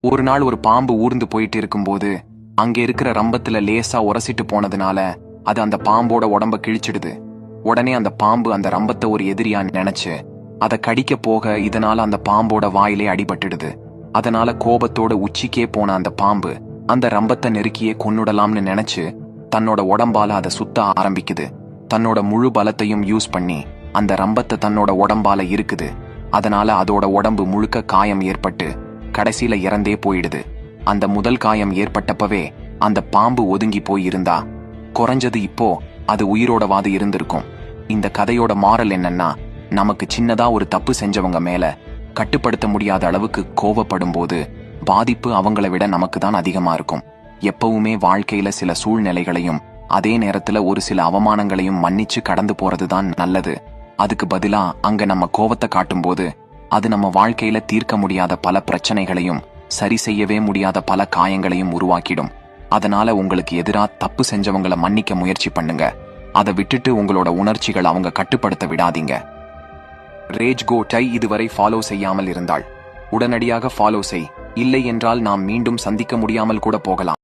ஒரு நாள் ஒரு பாம்பு ஊர்ந்து போயிட்டு இருக்கும்போது அங்க இருக்கிற ரம்பத்துல லேசா உரசிட்டு போனதுனால அது அந்த பாம்போட உடம்ப கிழிச்சிடுது. உடனே அந்த பாம்பு அந்த ரம்பத்தை ஒரு எதிரியா நினைச்சு அதை கடிக்க போக இதனால அந்த பாம்போட வாயிலே அடிபட்டுடுது. அதனால கோபத்தோட உச்சிக்கே போன அந்த பாம்பு அந்த ரம்பத்தை நெருக்கியே கொன்னுடலாம்னு நினைச்சு தன்னோட உடம்பால அதை சுத்த ஆரம்பிக்குது. தன்னோட முழு பலத்தையும் யூஸ் பண்ணி அந்த ரம்பத்தை தன்னோட உடம்பால இருக்குது. அதனால அதோட உடம்பு முழுக்க காயம் ஏற்பட்டு கடைசியில இறந்தே போயிடுது. அந்த முதல் காயம் ஏற்பட்டப்பவே அந்த பாம்பு ஒதுங்கி போய் இருந்தா குறைஞ்சது இப்போ அது உயிரோடவாது இருந்திருக்கும். இந்த கதையோட மாரல் என்னன்னா, நமக்கு சின்னதா ஒரு தப்பு செஞ்சவங்க மேல கட்டுப்படுத்த முடியாத அளவுக்கு கோவப்படும் போது பாதிப்பு அவங்கள விட நமக்கு தான் அதிகமா இருக்கும். எப்பவுமே வாழ்க்கையில சில சூழ்நிலைகளையும் அதே நேரத்துல ஒரு சில அவமானங்களையும் மன்னிச்சு கடந்து போறதுதான் நல்லது. அதுக்கு பதிலா அங்க நம்ம கோவத்தை காட்டும்போது அது நம்ம வாழ்க்கையில தீர்க்க முடியாத பல பிரச்சனைகளையும் சரி செய்யவே முடியாத பல காயங்களையும் உருவாக்கிடும். அதனால உங்களுக்கு எதிரா தப்பு செஞ்சவங்களை மன்னிக்க முயற்சி பண்ணுங்க. அதை விட்டுட்டு உங்களோட உணர்ச்சிகள் அவங்க கட்டுப்படுத்த விடாதீங்க. ரேஜ் கோட்டை இதுவரை ஃபாலோ செய்யாமல் இருந்தால் உடனடியாக ஃபாலோ செய். இல்லை என்றால் நாம் மீண்டும் சந்திக்க முடியாமல் கூட போகலாம்.